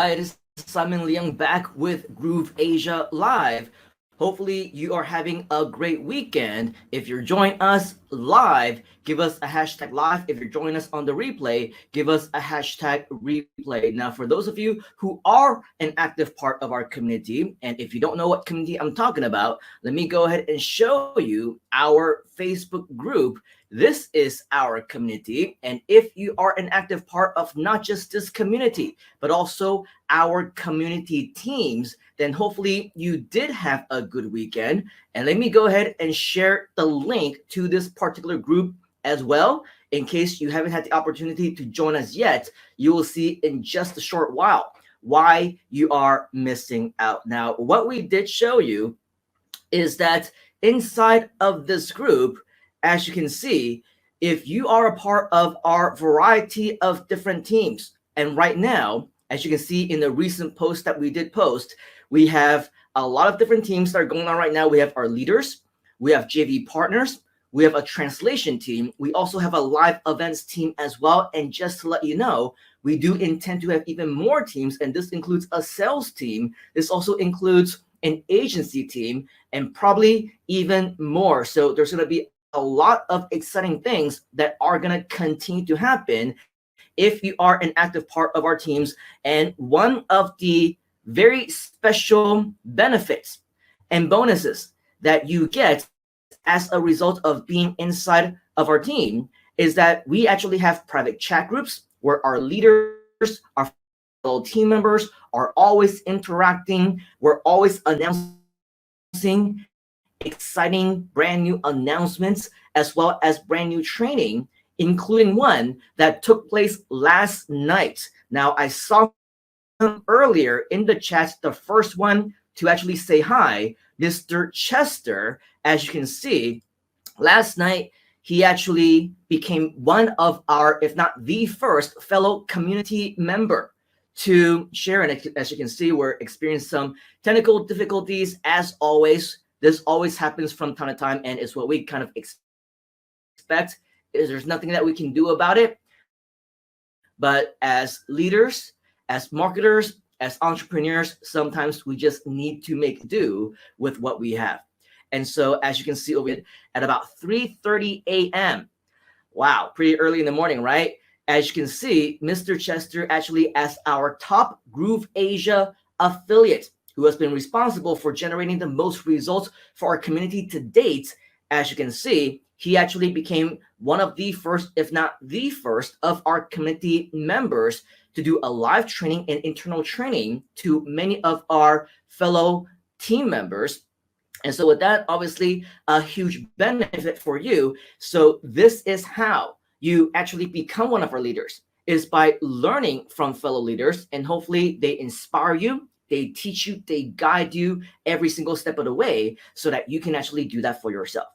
Hi, this is Simon Leung back with GrooveAsia Live. Hopefully you are having a great weekend. If you're joining us live, give us a hashtag live. If you're joining us on the replay, give us a hashtag replay. Now, for those of you who are an active part of our community, and if you don't know what community I'm talking about, let me go ahead and show you our Facebook group. This is our community, and if you are an active part of not just this community, but also our community teams, then hopefully you did have a good weekend. And let me go ahead and share the link to this particular group as well. In case you haven't had the opportunity to join us yet, you will see in just a short while why you are missing out. Now, what we did show you is that inside of this group, as you can see, if you are a part of our variety of different teams, and right now, as you can see in the recent post that we did post, we have a lot of different teams that are going on right now. We have our leaders, we have JV partners, we have a translation team. We also have a live events team as well. And just to let you know, we do intend to have even more teams, and this includes a sales team. This also includes an agency team, and probably even more. So there's going to be a lot of exciting things that are going to continue to happen if you are an active part of our teams. And one of the very special benefits and bonuses that you get as a result of being inside of our team is that we actually have private chat groups where our leaders, our fellow team members are always interacting. We're always announcing exciting brand new announcements as well as brand new training, including one that took place last night. Now, I saw him earlier in the chat, the first one to actually say hi, Mr. Chester. As you can see, last night, he actually became one of our, if not the first, fellow community member to share. And as you can see, we're experiencing some technical difficulties as always. This always happens from time to time, and it's what we kind of expect. Is there's nothing that we can do about it. But as leaders, as marketers, as entrepreneurs, sometimes we just need to make do with what we have. And so as you can see over at about 3:30 a.m. Wow, pretty early in the morning, right? As you can see, Mr. Chester actually as our top GrooveAsia affiliate, who has been responsible for generating the most results for our community to date. As you can see, he actually became one of the first, if not the first, of our community members to do a live training and internal training to many of our fellow team members. And so with that, obviously a huge benefit for you. So this is how you actually become one of our leaders, is by learning from fellow leaders, and hopefully they inspire you, they teach you, they guide you every single step of the way so that you can actually do that for yourself.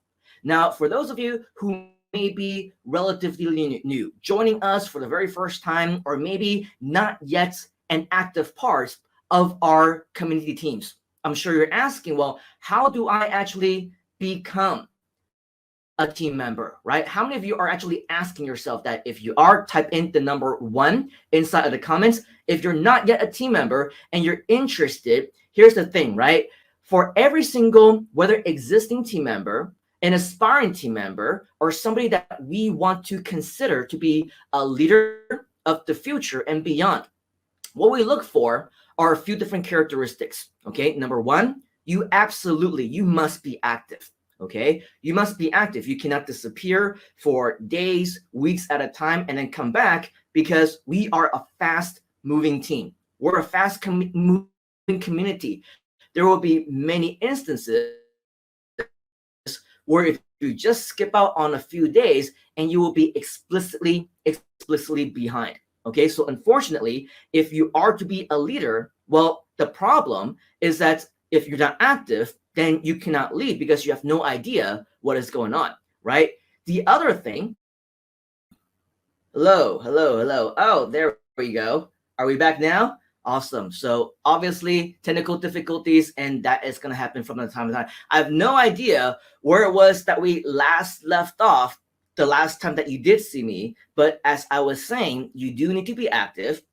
Now, for those of you who may be relatively new, joining us for the very first time, or maybe not yet an active part of our community teams, I'm sure you're asking, well, how do I actually become a team member, right? How many of you are actually asking yourself that? If you are, type in the number 1 inside of the comments. If you're not yet a team member and you're interested, here's the thing, right? For every single, whether existing team member, an aspiring team member, or somebody that we want to consider to be a leader of the future and beyond, what we look for are a few different characteristics, okay? Number 1, you must be active. Okay, you must be active. You cannot disappear for days, weeks at a time, and then come back, because we are a fast-moving team. We're a fast-moving community. There will be many instances where if you just skip out on a few days, and you will be explicitly behind. Okay, so unfortunately, if you are to be a leader, well, the problem is that if you're not active, then you cannot lead, because you have no idea what is going on, right? The other thing, hello. Oh, there we go. Are we back now? Awesome. So obviously technical difficulties, and that is going to happen from time to time. I have no idea where it was that we last left off the last time that you did see me, but as I was saying, you do need to be active.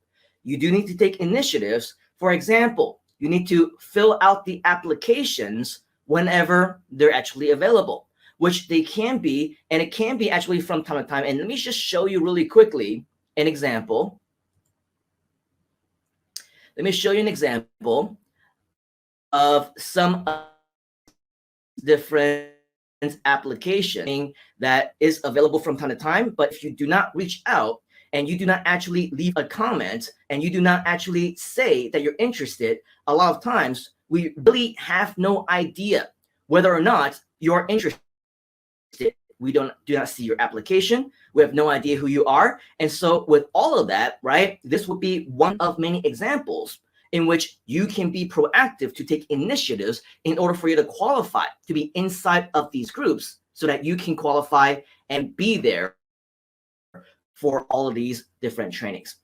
you do need to take initiatives. For example, you need to fill out the applications whenever they're actually available, which they can be, and it can be actually from time to time. And let me just show you really quickly an example. Let me show you an example of some different application that is available from time to time. But if you do not reach out and you do not actually leave a comment and you do not actually say that you're interested, a lot of times we really have no idea whether or not you're interested. We do not see your application. We have no idea who you are. And so with all of that, right, this would be one of many examples in which you can be proactive to take initiatives in order for you to qualify to be inside of these groups so that you can qualify and be there for all of these different trainings.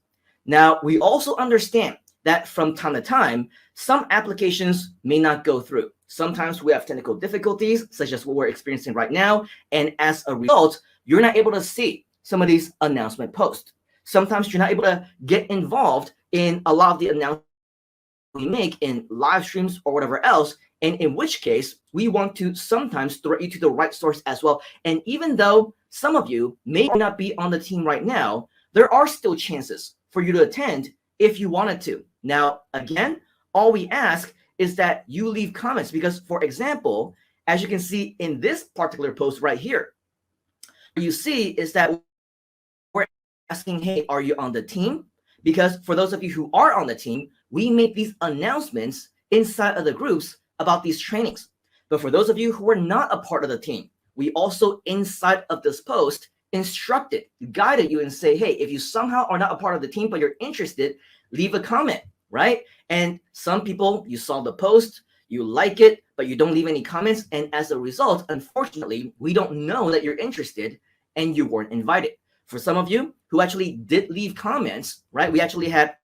Now, we also understand that from time to time, some applications may not go through. Sometimes we have technical difficulties, such as what we're experiencing right now. And as a result, you're not able to see some of these announcement posts. Sometimes you're not able to get involved in a lot of the announcements we make in live streams or whatever else. And in which case, we want to sometimes direct you to the right source as well. And even though some of you may not be on the team right now, there are still chances for you to attend if you wanted to. Now, again, all we ask is that you leave comments because, for example, as you can see in this particular post right here, what you see is that we're asking, hey, are you on the team? Because for those of you who are on the team, we make these announcements inside of the groups about these trainings. But for those of you who are not a part of the team, we also inside of this post instructed, guided you and say, hey, if you somehow are not a part of the team, but you're interested, leave a comment, right? And some people, you saw the post, you like it, but you don't leave any comments. And as a result, unfortunately, we don't know that you're interested and you weren't invited. For some of you who actually did leave comments, right? We actually had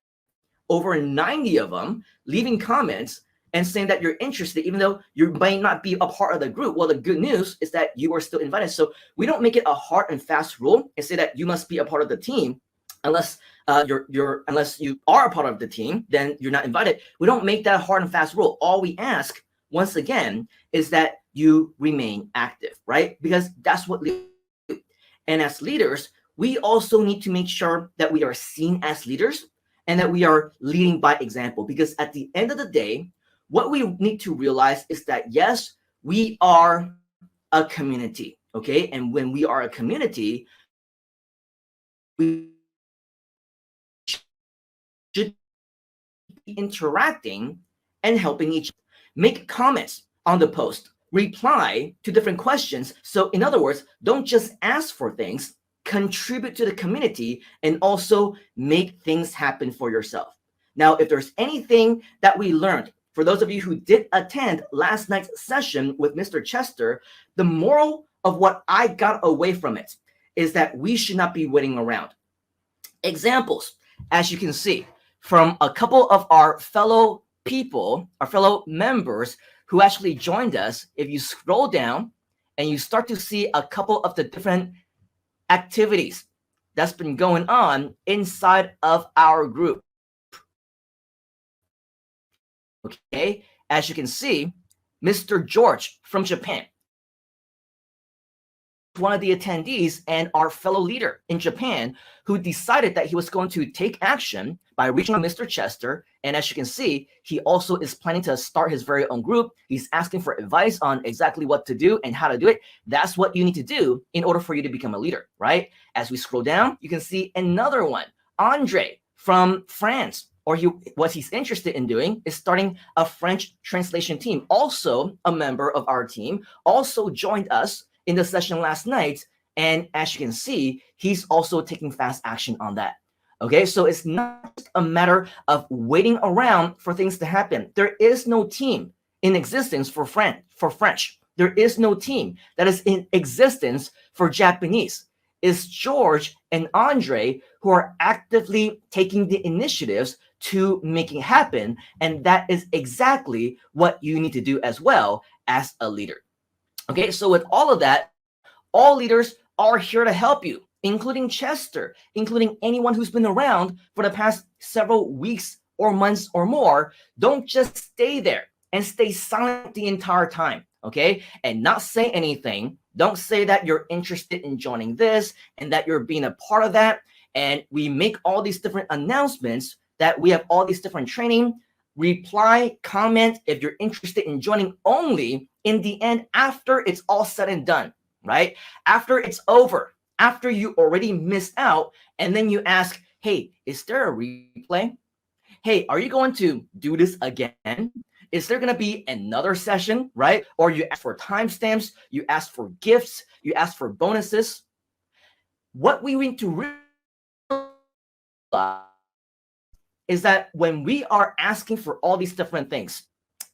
over 90 of them leaving comments and saying that you're interested, even though you may not be a part of the group. Well, the good news is that you are still invited. So we don't make it a hard and fast rule and say that you must be a part of the team unless unless you are a part of the team, then you're not invited. We don't make that a hard and fast rule. All we ask, once again, is that you remain active, right? Because that's what leaders do. And as leaders, we also need to make sure that we are seen as leaders and that we are leading by example. Because at the end of the day, what we need to realize is that, yes, we are a community, okay? And when we are a community, we should be interacting and helping each other. Make comments on the post, reply to different questions. So in other words, don't just ask for things, contribute to the community and also make things happen for yourself. Now, if there's anything that we learned, for those of you who did attend last night's session with Mr. Chester, the moral of what I got away from it is that we should not be waiting around. Examples, as you can see, from a couple of our fellow people, our fellow members who actually joined us. If you scroll down and you start to see a couple of the different activities that's been going on inside of our group. Okay, as you can see, Mr. George from Japan, one of the attendees and our fellow leader in Japan, who decided that he was going to take action by reaching out to Mr. Chester. And as you can see, he also is planning to start his very own group. He's asking for advice on exactly what to do and how to do it. That's what you need to do in order for you to become a leader, right? As we scroll down, you can see another one, Andre from France. Or what he's interested in doing is starting a French translation team. Also a member of our team, also joined us in the session last night. And as you can see, he's also taking fast action on that. Okay, so it's not just a matter of waiting around for things to happen. There is no team in existence for French. There is no team that is in existence for Japanese. It's George and Andre who are actively taking the initiatives to make it happen. And that is exactly what you need to do as well as a leader. Okay, so with all of that, all leaders are here to help you. including Chester, including anyone who's been around for the past several weeks or months or more. Don't just stay there and stay silent the entire time, okay? And not say anything. Don't say that you're interested in joining this and that you're being a part of that. And we make all these different announcements that we have all these different training. Reply, comment if you're interested in joining only in the end after it's all said and done, right? After it's over, after you already missed out, and then you ask, hey, is there a replay? Hey, are you going to do this again? Is there going to be another session, right? Or you ask for timestamps, you ask for gifts, you ask for bonuses. What we need to realize is that when we are asking for all these different things,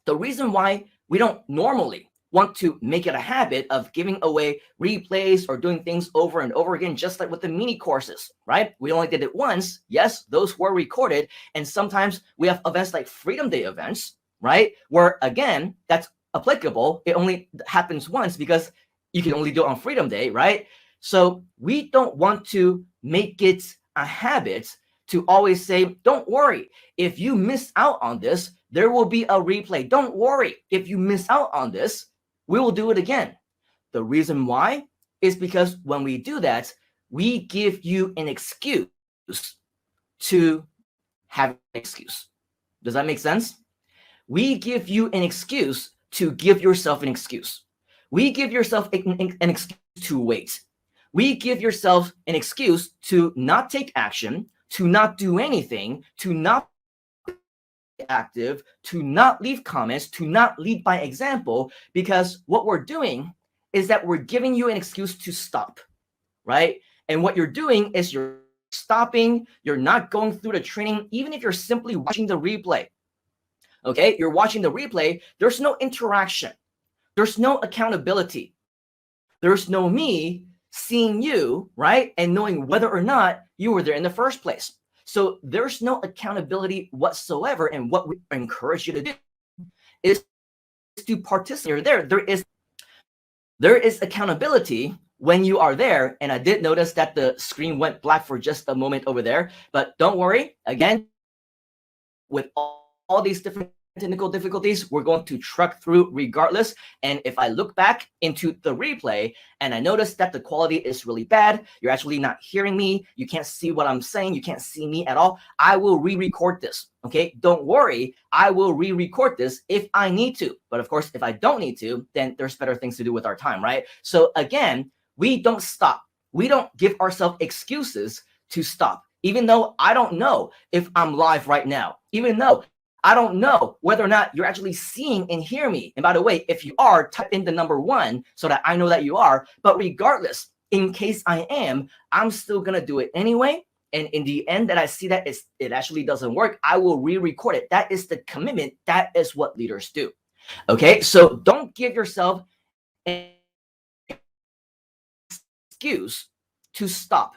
the reason why we don't normally want to make it a habit of giving away replays or doing things over and over again, just like with the mini courses, right? We only did it once. Yes, those were recorded. And sometimes we have events like Freedom Day events, right? Where again, that's applicable. It only happens once because you can only do it on Freedom Day, right? So we don't want to make it a habit to always say, don't worry, if you miss out on this, there will be a replay. Don't worry, if you miss out on this, we will do it again. The reason why is because when we do that, we give you an excuse to have an excuse. Does that make sense? We give you an excuse to give yourself an excuse. We give yourself an excuse to wait. We give yourself an excuse to not take action, to not do anything, to not be active, to not leave comments, to not lead by example, because what we're doing is that we're giving you an excuse to stop, right? And what you're doing is you're stopping, you're not going through the training, even if you're simply watching the replay, okay? You're watching the replay, there's no interaction, there's no accountability, there's no me seeing you, right? And knowing whether or not you were there in the first place. So there's no accountability whatsoever. And what we encourage you to do is to participate. There is accountability when you are there. And I did notice that the screen went black for just a moment over there, but don't worry. Again, with all these different technical difficulties, we're going to truck through regardless. And if I look back into the replay and I notice that the quality is really bad, you're actually not hearing me, you can't see what I'm saying, you can't see me at all, I will re-record this, okay? Don't worry, I will re-record this if I need to. But of course, if I don't need to, then there's better things to do with our time, right? So again, we don't stop. We don't give ourselves excuses to stop. Even though I don't know if I'm live right now, even though I don't know whether or not you're actually seeing and hear me. And by the way, if you are, type in the number 1 so that I know that you are. But regardless, in case I am, I'm still going to do it anyway. And in the end that I see that it actually doesn't work, I will re-record it. That is the commitment. That is what leaders do. Okay, so don't give yourself an excuse to stop.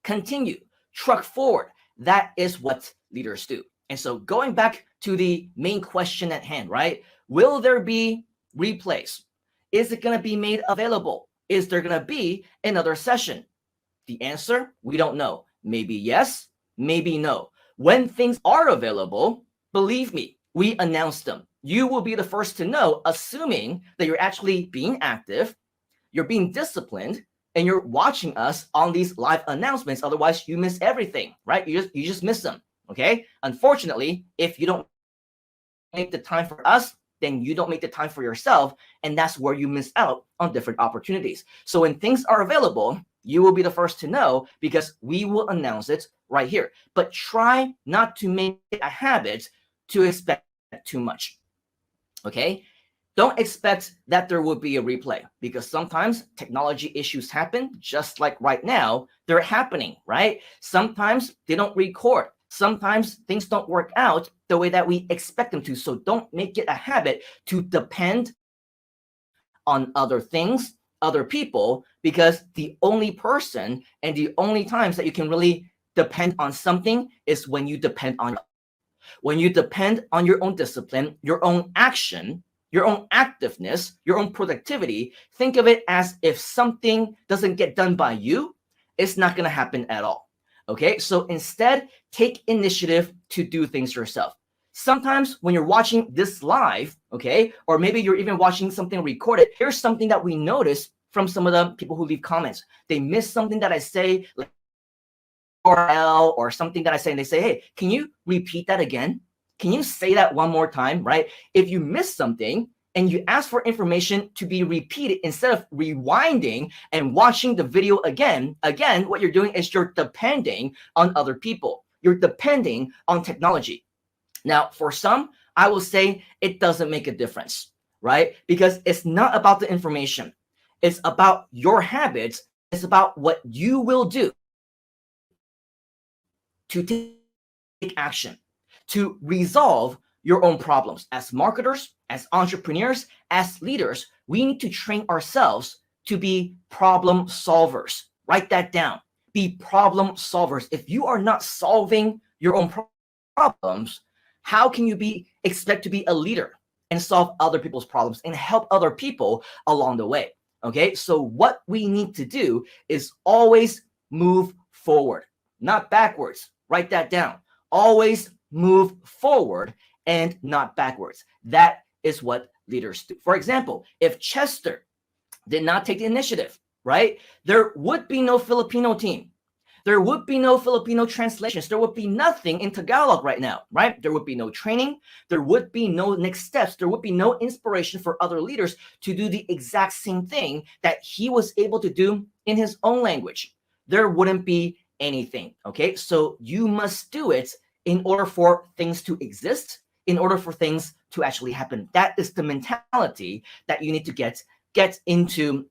Continue, truck forward. That is what leaders do. And so going back to the main question at hand, right? Will there be replays? Is it going to be made available? Is there going to be another session? The answer, we don't know. Maybe yes, maybe no. When things are available, believe me, we announce them. You will be the first to know, assuming that you're actually being active, you're being disciplined, and you're watching us on these live announcements. Otherwise, you miss everything, right? You just miss them. Okay. Unfortunately, if you don't make the time for us, then you don't make the time for yourself. And that's where you miss out on different opportunities. So when things are available, you will be the first to know because we will announce it right here. But try not to make it a habit to expect too much. Okay. Don't expect that there will be a replay because sometimes technology issues happen just like right now. They're happening, right? Sometimes they don't record. Sometimes things don't work out the way that we expect them to. So don't make it a habit to depend on other things, other people, because the only person and the only times that you can really depend on something is when you depend on your own discipline, your own action, your own activeness, your own productivity. Think of it as if something doesn't get done by you, It's not going to happen at all. Okay, so instead, take initiative to do things yourself. Sometimes when you're watching this live, okay, or maybe you're even watching something recorded, here's something that we notice from some of the people who leave comments. They miss something that I say, like URL or something that I say, and they say, hey, can you repeat that again? Can you say that one more time, right? If you miss something and you ask for information to be repeated instead of rewinding and watching the video again, what you're doing is you're depending on other people. You're depending on technology. Now, for some, I will say it doesn't make a difference, right? Because it's not about the information. It's about your habits. It's about what you will do to take action, to resolve your own problems. As marketers, as entrepreneurs, as leaders, we need to train ourselves to be problem solvers. Write that down. Be problem solvers. If you are not solving your own problems, how can you expect to be a leader and solve other people's problems and help other people along the way? Okay, so what we need to do is always move forward, not backwards. Write that down. Always move forward and not backwards. That is what leaders do. For example, if Chester did not take the initiative, right, there would be no Filipino team. There would be no Filipino translations. There would be nothing in Tagalog right now, right? There would be no training. There would be no next steps. There would be no inspiration for other leaders to do the exact same thing that he was able to do in his own language. There wouldn't be anything, okay? So you must do it in order for things to exist, in order for things to actually happen. That is the mentality that you need to get into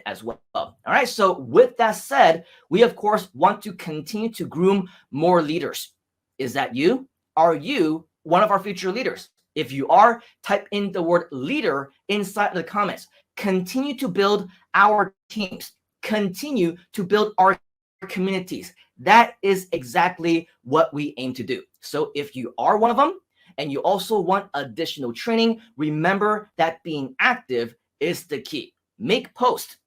as well. All right, so with that said, we of course want to continue to groom more leaders. Is that you? Are you one of our future leaders? If you are, type in the word leader inside the comments. Continue to build our teams. Continue to build our communities. That is exactly what we aim to do. So if you are one of them and you also want additional training, remember that being active is the key. Make posts,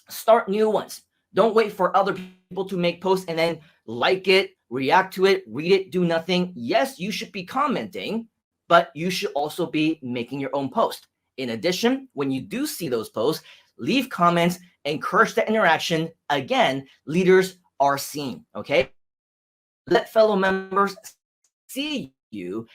start new ones. Don't wait for other people to make posts and then like it, react to it, read it, do nothing. Yes, you should be commenting, but you should also be making your own post. In addition, when you do see those posts, leave comments, encourage that interaction. Again, leaders are seen, okay? Let fellow members see you.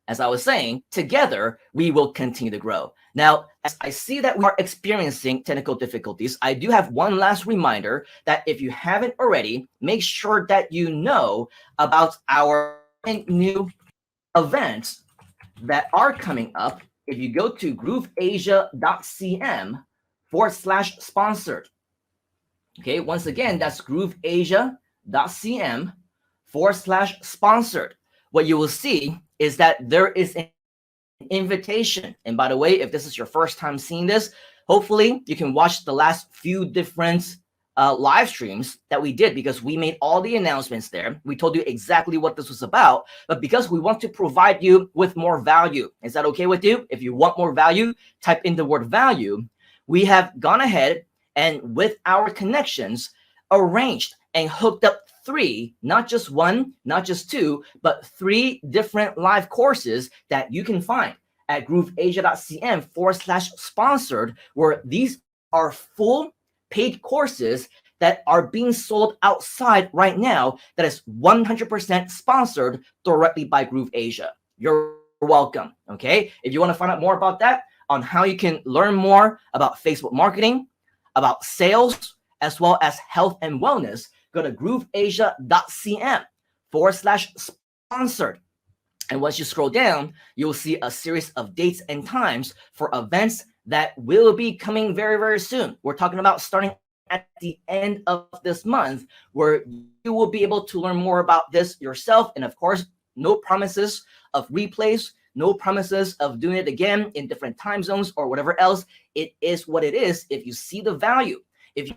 As I was saying, together, we will continue to grow. Now, as I see that we are experiencing technical difficulties, I do have one last reminder that if you haven't already, make sure that you know about our new events that are coming up. If you go to grooveasia.cm/sponsored. Okay, once again, that's grooveasia.cm/sponsored. What you will see is that there is an invitation. And by the way, if this is your first time seeing this, hopefully you can watch the last few different live streams that we did, because we made all the announcements there. We told you exactly what this was about, but because we want to provide you with more value. Is that okay with you? If you want more value, type in the word value. We have gone ahead and with our connections arranged and hooked up 3, not just 1, not just 2, but 3 different live courses that you can find at grooveasia.cm/sponsored, where these are full paid courses that are being sold outside right now that is 100% sponsored directly by GrooveAsia. You're welcome, okay? If you want to find out more about that, on how you can learn more about Facebook marketing, about sales, as well as health and wellness, go to grooveasia.cm/sponsored. And once you scroll down, you'll see a series of dates and times for events that will be coming very, very soon. We're talking about starting at the end of this month, where you will be able to learn more about this yourself. And of course, no promises of replays, no promises of doing it again in different time zones or whatever else. It is what it is. If you see the value, if you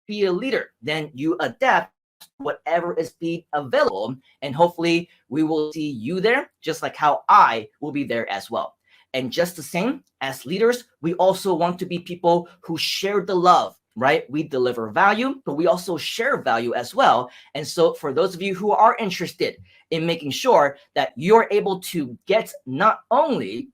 be a leader, then you adapt whatever is being available, and hopefully we will see you there, just like how I will be there as well. And just the same, as leaders, we also want to be people who share the love, right? We deliver value, but we also share value as well. And so for those of you who are interested in making sure that you're able to get not only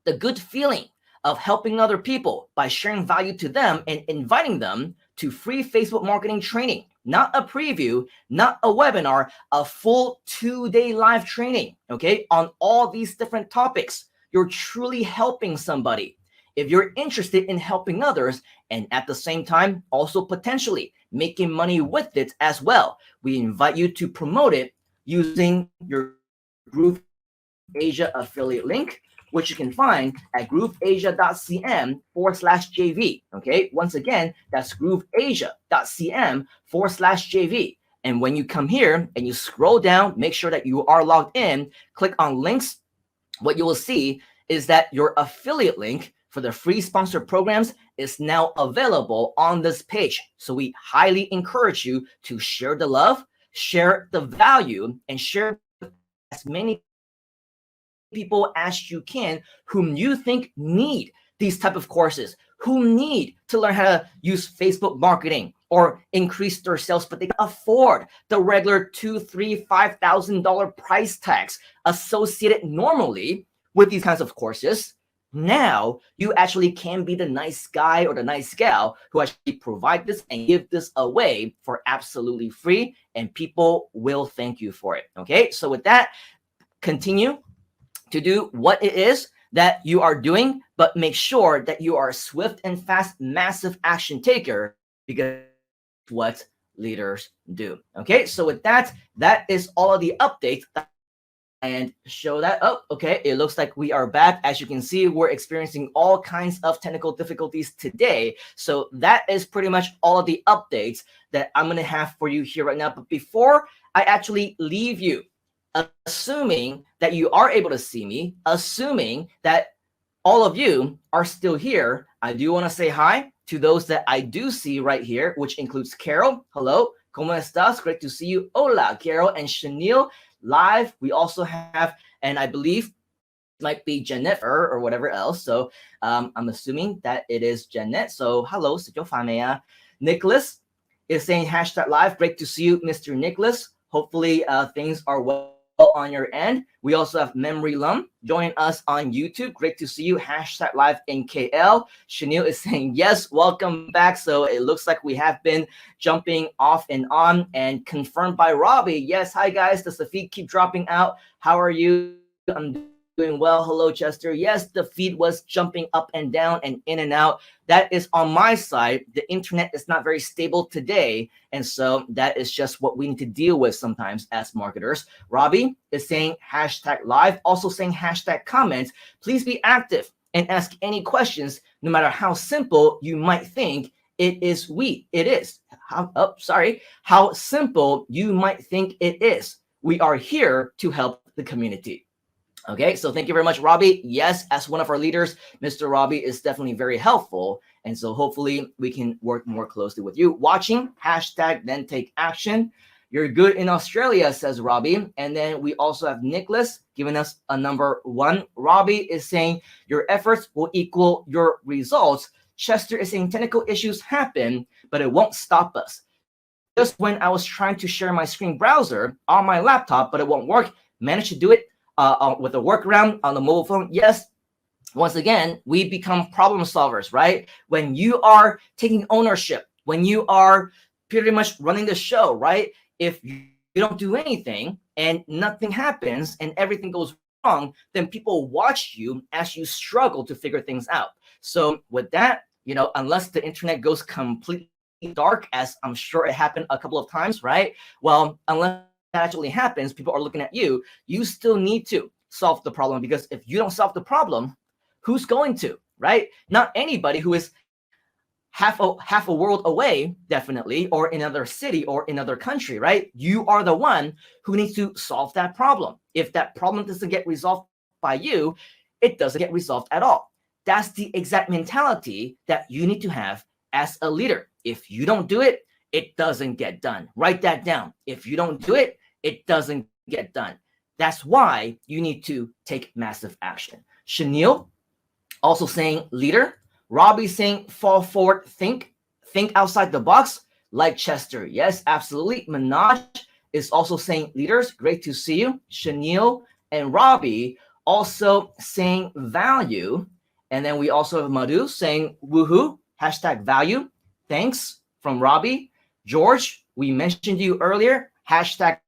the good feeling of helping other people by sharing value to them and inviting them to free Facebook marketing training, not a preview, not a webinar, a full 2-day live training, okay, on all these different topics. You're truly helping somebody. If you're interested in helping others and at the same time also potentially making money with it as well, we invite you to promote it using your GrooveAsia affiliate link, which you can find at grooveasia.cm/JV. Okay, once again, that's grooveasia.cm/JV. And when you come here and you scroll down, make sure that you are logged in, click on links. What you will see is that your affiliate link for the free sponsored programs is now available on this page. So we highly encourage you to share the love, share the value, and share as many people as you can whom you think need these type of courses, who need to learn how to use Facebook marketing or increase their sales, but they can afford the regular $2,000, $3,000, $5,000 price tags associated normally with these kinds of courses. Now you actually can be the nice guy or the nice gal who actually provide this and give this away for absolutely free, and people will thank you for it. Okay, so with that, continue to do what it is that you are doing, but make sure that you are a swift and fast, massive action taker, because what leaders do. Okay, so with that, that is all of the updates. And show that. Oh, okay, it looks like we are back. As you can see, we're experiencing all kinds of technical difficulties today. So that is pretty much all of the updates that I'm going to have for you here right now. But before I actually leave you, assuming that you are able to see me, assuming that all of you are still here, I do want to say hi to those that I do see right here, which includes Carol. Hello, ¿cómo estás? Great to see you. Hola, Carol and Chanel live. We also have, and I believe might be Jennifer or whatever else. So I'm assuming that it is Janet. So hello, Nicholas is saying #live. Great to see you, Mr. Nicholas. Hopefully things are well on your end. We also have Memory Lum joining us on YouTube. Great to see you. #live in KL. Chanel is saying yes, welcome back. So it looks like we have been jumping off and on, and confirmed by Robbie. Yes, hi guys. Does the feed keep dropping out? How are you? I'm doing well. Hello, Chester. Yes, the feed was jumping up and down and in and out. That is on my side. The internet is not very stable today. And so that is just what we need to deal with sometimes as marketers. Robbie is saying #live, also saying #comments. Please be active and ask any questions, no matter how simple you might think it is. How simple you might think it is. We are here to help the community. Okay, so thank you very much, Robbie. Yes, as one of our leaders, Mr. Robbie is definitely very helpful. And so hopefully we can work more closely with you. Watching, #then take action. You're good in Australia, says Robbie. And then we also have Nicholas giving us a number 1. Robbie is saying your efforts will equal your results. Chester is saying technical issues happen, but it won't stop us. Just when I was trying to share my screen browser on my laptop, but it won't work, managed to do it with a workaround on the mobile phone. Yes, once again, we become problem solvers, right? When you are taking ownership, when you are pretty much running the show, right? If you don't do anything and nothing happens and everything goes wrong, then people watch you as you struggle to figure things out. So with that, unless the internet goes completely dark, as I'm sure it happened a couple of times, right? Well, unless that actually happens, people are looking at you. You still need to solve the problem, because if you don't solve the problem, who's going to, right? Not anybody who is half a world away, definitely, or in another city or in another country, right? You are the one who needs to solve that problem. If that problem doesn't get resolved by you, it doesn't get resolved at all. That's the exact mentality that you need to have as a leader. If you don't do it, it doesn't get done. Write that down. If you don't do it, it doesn't get done. That's why you need to take massive action. Chanel also saying leader. Robbie saying fall forward, think think outside the box, like Chester. Yes, absolutely. Manoj is also saying leaders. Great to see you. Chanel and Robbie also saying value. And then we also have Madhu saying woohoo, hashtag value. Thanks from Robbie. George, we mentioned you earlier. Hashtag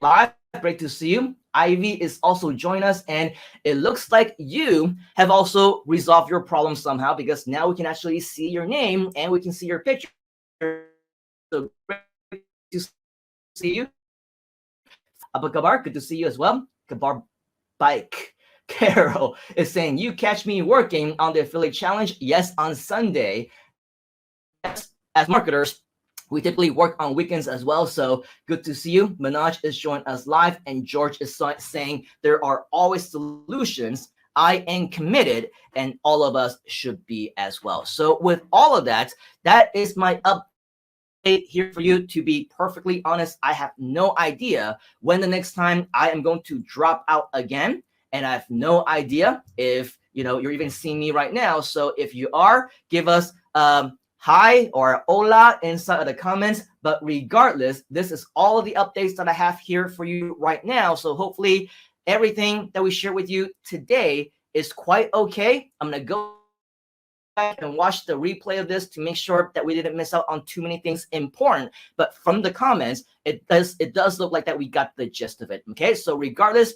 live. Great to see you. Ivy is also joining us, and it looks like you have also resolved your problem somehow, because now we can actually see your name and we can see your picture. So great to see you. Abakabar, good to see you as well. Kabar Bike. Carol is saying, you catch me working on the affiliate challenge. Yes, on Sunday. Yes, as marketers, we typically work on weekends as well. So good to see you. Manoj is joining us live, and George is saying there are always solutions. I am committed, and all of us should be as well. So with all of that, that is my update here for you. To be perfectly honest, I have no idea when the next time I am going to drop out again. And I have no idea if you're even seeing me right now. So if you are, give us hi or hola inside of the comments. But regardless, this is all of the updates that I have here for you right now. So hopefully everything that we share with you today is quite okay. I'm going to go back and watch the replay of this to make sure that we didn't miss out on too many things important. But from the comments, it does look like that we got the gist of it. Okay, so regardless,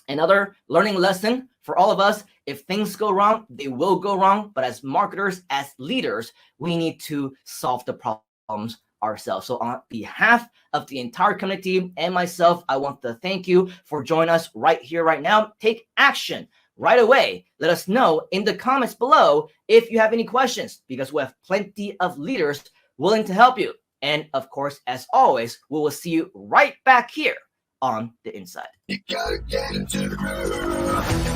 another learning lesson for all of us. If things go wrong, they will go wrong. But as marketers, as leaders, we need to solve the problems ourselves. So on behalf of the entire community and myself, I want to thank you for joining us right here, right now. Take action right away. Let us know in the comments below if you have any questions, because we have plenty of leaders willing to help you. And of course, as always, we will see you right back here on the inside. You gotta get into the groove.